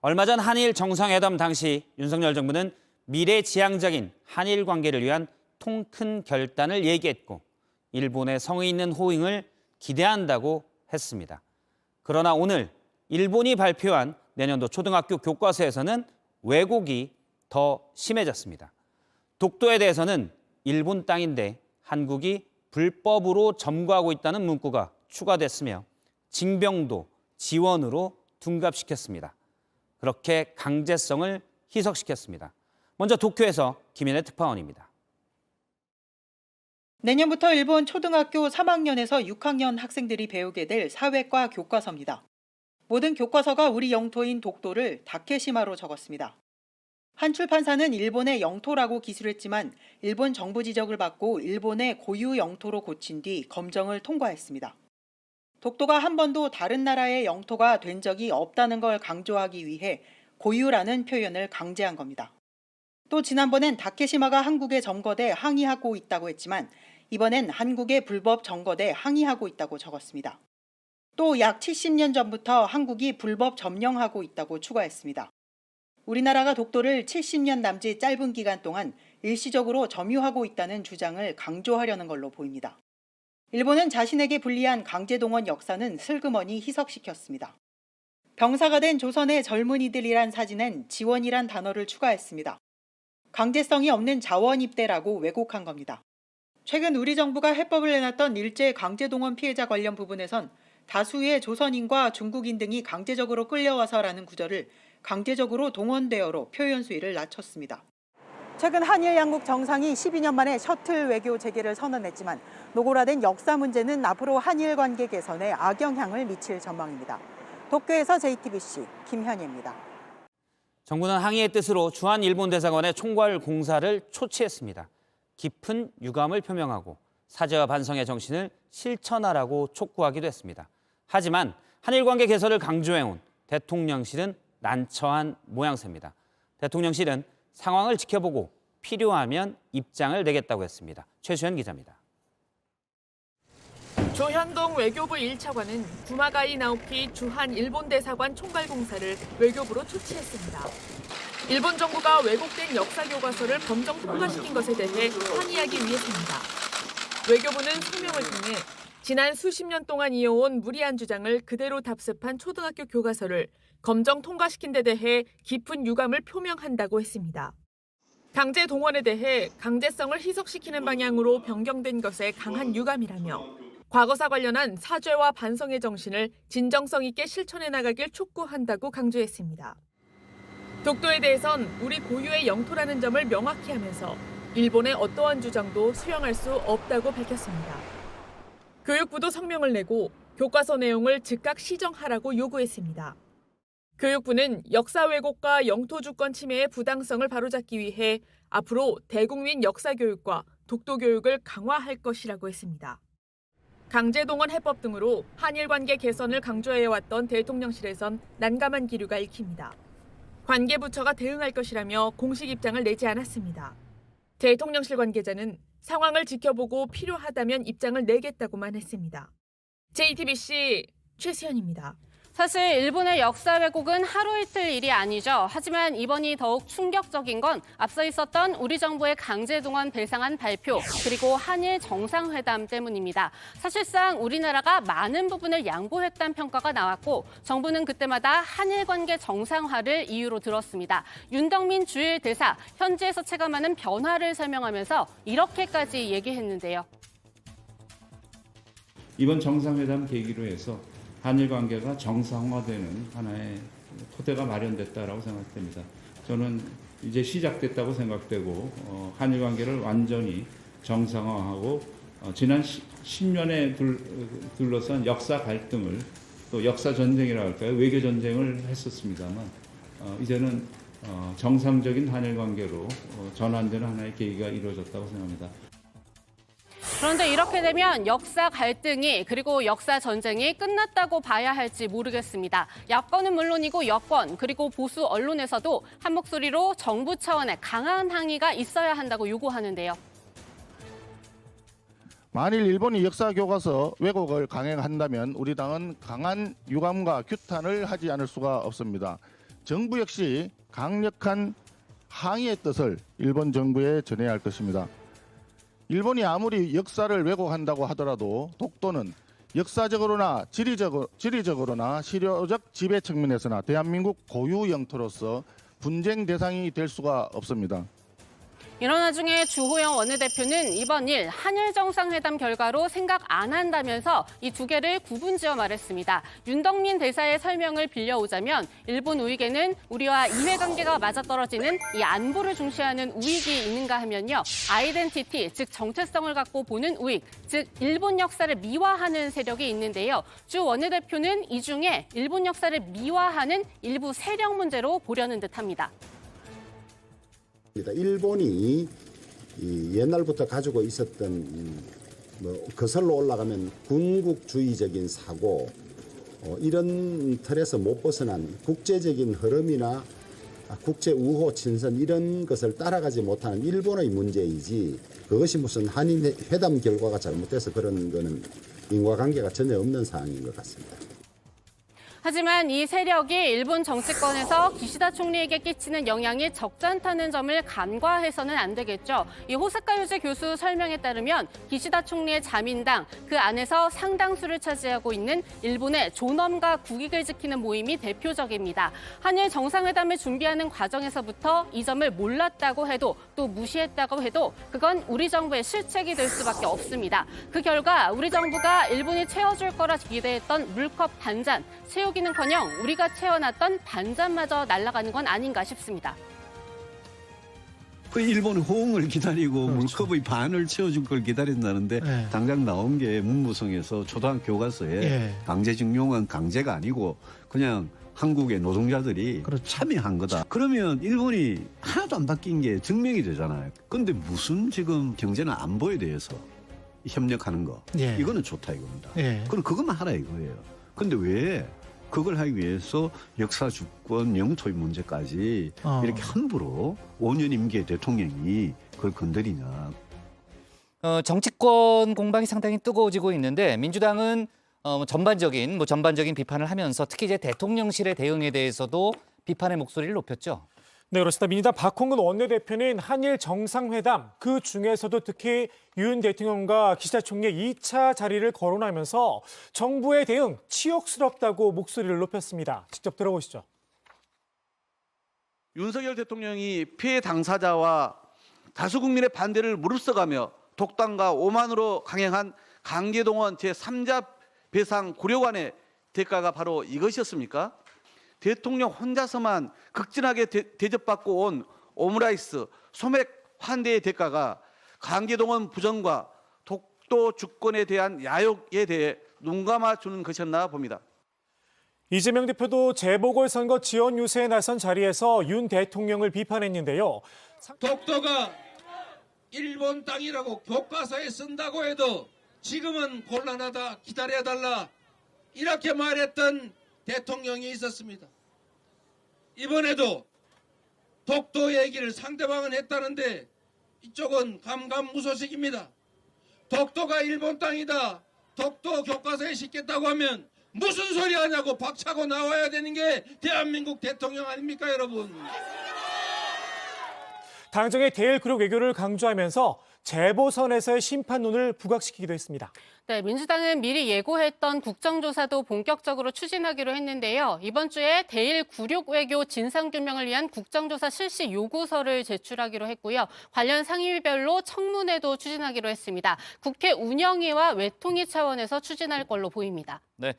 얼마 전 한일 정상회담 당시 윤석열 정부는 미래지향적인 한일 관계를 위한 통큰 결단을 얘기했고 일본의 성의 있는 호응을 기대한다고 했습니다. 그러나 오늘 일본이 발표한 내년도 초등학교 교과서에서는 왜곡이 더 심해졌습니다. 독도에 대해서는 일본 땅인데 한국이 불법으로 점거하고 있다는 문구가 추가됐으며 징병도 지원으로 둔갑시켰습니다. 그렇게 강제성을 희석시켰습니다. 먼저 도쿄에서 김인혜 특파원입니다. 내년부터 일본 초등학교 3학년에서 6학년 학생들이 배우게 될 사회과 교과서입니다. 모든 교과서가 우리 영토인 독도를 다케시마로 적었습니다. 한 출판사는 일본의 영토라고 기술했지만 일본 정부 지적을 받고 일본의 고유 영토로 고친 뒤 검정을 통과했습니다. 독도가 한 번도 다른 나라의 영토가 된 적이 없다는 걸 강조하기 위해 고유라는 표현을 강제한 겁니다. 또 지난번엔 다케시마가 한국에 점거돼 항의하고 있다고 했지만 이번엔 한국의 불법 점거돼 항의하고 있다고 적었습니다. 또 약 70년 전부터 한국이 불법 점령하고 있다고 추가했습니다. 우리나라가 독도를 70년 남짓 짧은 기간 동안 일시적으로 점유하고 있다는 주장을 강조하려는 걸로 보입니다. 일본은 자신에게 불리한 강제동원 역사는 슬그머니 희석시켰습니다. 병사가 된 조선의 젊은이들이란 사진엔 지원이란 단어를 추가했습니다. 강제성이 없는 자원 입대라고 왜곡한 겁니다. 최근 우리 정부가 해법을 내놨던 일제 강제동원 피해자 관련 부분에선 다수의 조선인과 중국인 등이 강제적으로 끌려와서라는 구절을 강제적으로 동원되어로 표현 수위를 낮췄습니다. 최근 한일 양국 정상이 12년 만에 셔틀 외교 재개를 선언했지만 노골화된 역사 문제는 앞으로 한일 관계 개선에 악영향을 미칠 전망입니다. 도쿄에서 JTBC 김현희입니다. 정부는 항의의 뜻으로 주한 일본 대사관의 총괄 공사를 초치했습니다. 깊은 유감을 표명하고 사죄와 반성의 정신을 실천하라고 촉구하기도 했습니다. 하지만 한일 관계 개선을 강조해온 대통령실은 난처한 모양새입니다. 대통령실은 상황을 지켜보고 필요하면 입장을 내겠다고 했습니다. 최수연 기자입니다. 조현동 외교부 1차관은 구마가이 나오키 주한 일본 대사관 총괄공사를 외교부로 초치했습니다. 일본 정부가 왜곡된 역사 교과서를 검정 통과시킨 것에 대해 항의하기 위해서입니다. 외교부는 성명을 통해 지난 수십 년 동안 이어온 무리한 주장을 그대로 답습한 초등학교 교과서를 검정 통과시킨 데 대해 깊은 유감을 표명한다고 했습니다. 강제 동원에 대해 강제성을 희석시키는 방향으로 변경된 것에 강한 유감이라며 과거사 관련한 사죄와 반성의 정신을 진정성 있게 실천해 나가길 촉구한다고 강조했습니다. 독도에 대해선 우리 고유의 영토라는 점을 명확히 하면서 일본의 어떠한 주장도 수용할 수 없다고 밝혔습니다. 교육부도 성명을 내고 교과서 내용을 즉각 시정하라고 요구했습니다. 교육부는 역사 왜곡과 영토 주권 침해의 부당성을 바로잡기 위해 앞으로 대국민 역사 교육과 독도 교육을 강화할 것이라고 했습니다. 강제동원 해법 등으로 한일 관계 개선을 강조해왔던 대통령실에선 난감한 기류가 읽힙니다. 관계부처가 대응할 것이라며 공식 입장을 내지 않았습니다. 대통령실 관계자는 상황을 지켜보고 필요하다면 입장을 내겠다고만 했습니다. JTBC 최수연입니다. 사실 일본의 역사 왜곡은 하루 이틀 일이 아니죠. 하지만 이번이 더욱 충격적인 건 앞서 있었던 우리 정부의 강제동원 배상안 발표 그리고 한일 정상회담 때문입니다. 사실상 우리나라가 많은 부분을 양보했다는 평가가 나왔고 정부는 그때마다 한일 관계 정상화를 이유로 들었습니다. 윤덕민 주일 대사 현지에서 체감하는 변화를 설명하면서 이렇게까지 얘기했는데요. 이번 정상회담 계기로 해서 한일 관계가 정상화되는 하나의 토대가 마련됐다라고 생각됩니다. 저는 이제 시작됐다고 생각되고 한일 관계를 완전히 정상화하고 지난 10년에 둘러싼 역사 갈등을 또 역사 전쟁이라고 할까요? 외교 전쟁을 했었습니다만 이제는 정상적인 한일 관계로 전환되는 하나의 계기가 이루어졌다고 생각합니다. 그런데 이렇게 되면 역사 갈등이 그리고 역사 전쟁이 끝났다고 봐야 할지 모르겠습니다. 야권은 물론이고 여권 그리고 보수 언론에서도 한 목소리로 정부 차원의 강한 항의가 있어야 한다고 요구하는데요. 만일 일본이 역사 교과서 왜곡을 강행한다면 우리 당은 강한 유감과 규탄을 하지 않을 수가 없습니다. 정부 역시 강력한 항의의 뜻을 일본 정부에 전해야 할 것입니다. 일본이 아무리 역사를 왜곡한다고 하더라도 독도는 역사적으로나 지리적으로나 실효적 지배 측면에서나 대한민국 고유 영토로서 분쟁 대상이 될 수가 없습니다. 이런 와중에 주호영 원내대표는 이번 일 한일 정상회담 결과로 생각 안 한다면서 이 두 개를 구분지어 말했습니다. 윤덕민 대사의 설명을 빌려오자면 일본 우익에는 우리와 이해관계가 맞아떨어지는 이 안보를 중시하는 우익이 있는가 하면요. 아이덴티티, 즉 정체성을 갖고 보는 우익, 즉 일본 역사를 미화하는 세력이 있는데요. 주 원내대표는 이 중에 일본 역사를 미화하는 일부 세력 문제로 보려는 듯합니다. 일본이 옛날부터 가지고 있었던 거슬러 올라가면 군국주의적인 사고 이런 틀에서 못 벗어난 국제적인 흐름이나 국제 우호 친선 이런 것을 따라가지 못하는 일본의 문제이지 그것이 무슨 한일 회담 결과가 잘못돼서 그런 거는 인과관계가 전혀 없는 상황인 것 같습니다. 하지만 이 세력이 일본 정치권에서 기시다 총리에게 끼치는 영향이 적지 않다는 점을 간과해서는 안 되겠죠. 이 호사카 유지 교수 설명에 따르면 기시다 총리의 자민당, 그 안에서 상당수를 차지하고 있는 일본의 존엄과 국익을 지키는 모임이 대표적입니다. 한일 정상회담을 준비하는 과정에서부터 이 점을 몰랐다고 해도 또 무시했다고 해도 그건 우리 정부의 실책이 될 수밖에 없습니다. 그 결과 우리 정부가 일본이 채워줄 거라 기대했던 물컵 반잔, 채우기는커녕 우리가 채워놨던 반잔마저 날아가는 건 아닌가 싶습니다. 그 일본의 호응을 기다리고 물컵의 반을 채워줄 걸 기다린다는데 당장 나온 게 문무성에서 초등학교 교과서에 강제징용은 강제가 아니고 그냥 한국의 노동자들이 참여한 거다. 그러면 일본이 하나도 안 바뀐 게 증명이 되잖아요. 그런데 무슨 지금 경제나 안보에 대해서 협력하는 거 이거는 좋다 이겁니다. 그럼 그것만 하라 이거예요. 근데 왜 그걸 하기 위해서 역사 주권 영토의 문제까지 이렇게 함부로 5년 임기의 대통령이 그걸 건드리냐. 정치권 공방이 상당히 뜨거워지고 있는데 민주당은 전반적인 비판을 하면서 특히 이제 대통령실의 대응에 대해서도 비판의 목소리를 높였죠. 네, 그렇습니다. 민주당 박홍근 원내대표는 한일 정상회담, 그 중에서도 특히 윤 대통령과 기시다 총리의 2차 자리를 거론하면서 정부의 대응 치욕스럽다고 목소리를 높였습니다. 직접 들어보시죠. 윤석열 대통령이 피해 당사자와 다수 국민의 반대를 무릅써가며 독단과 오만으로 강행한 강제동원 제3자 배상 굴욕안의 대가가 바로 이것이었습니까? 대통령 혼자서만 극진하게 대접받고 온 오므라이스, 소맥 환대의 대가가 강제동원 부정과 독도 주권에 대한 야욕에 대해 눈 감아주는 것이었나 봅니다. 이재명 대표도 재보궐선거 지원 유세에 나선 자리에서 윤 대통령을 비판했는데요. 독도가 일본 땅이라고 교과서에 쓴다고 해도 지금은 곤란하다, 기다려달라 이렇게 말했던 대통령이 있었습니다. 이번에도 독도 얘기를 상대방은 했다는데 이쪽은 감감무소식입니다. 독도가 일본 땅이다. 독도 교과서에 싣겠다고 하면 무슨 소리 하냐고 박차고 나와야 되는 게 대한민국 대통령 아닙니까, 여러분? 당정의 대일구력 외교를 강조하면서 재보선에서의 심판론을 부각시키기도 했습니다. 네, 민주당은 미리 예고했던 국정조사도 본격적으로 추진하기로 했는데요. 이번 주에 대일 굴욕 외교 진상규명을 위한 국정조사 실시 요구서를 제출하기로 했고요. 관련 상임위별로 청문회도 추진하기로 했습니다. 국회 운영위와 외통위 차원에서 추진할 걸로 보입니다. 네.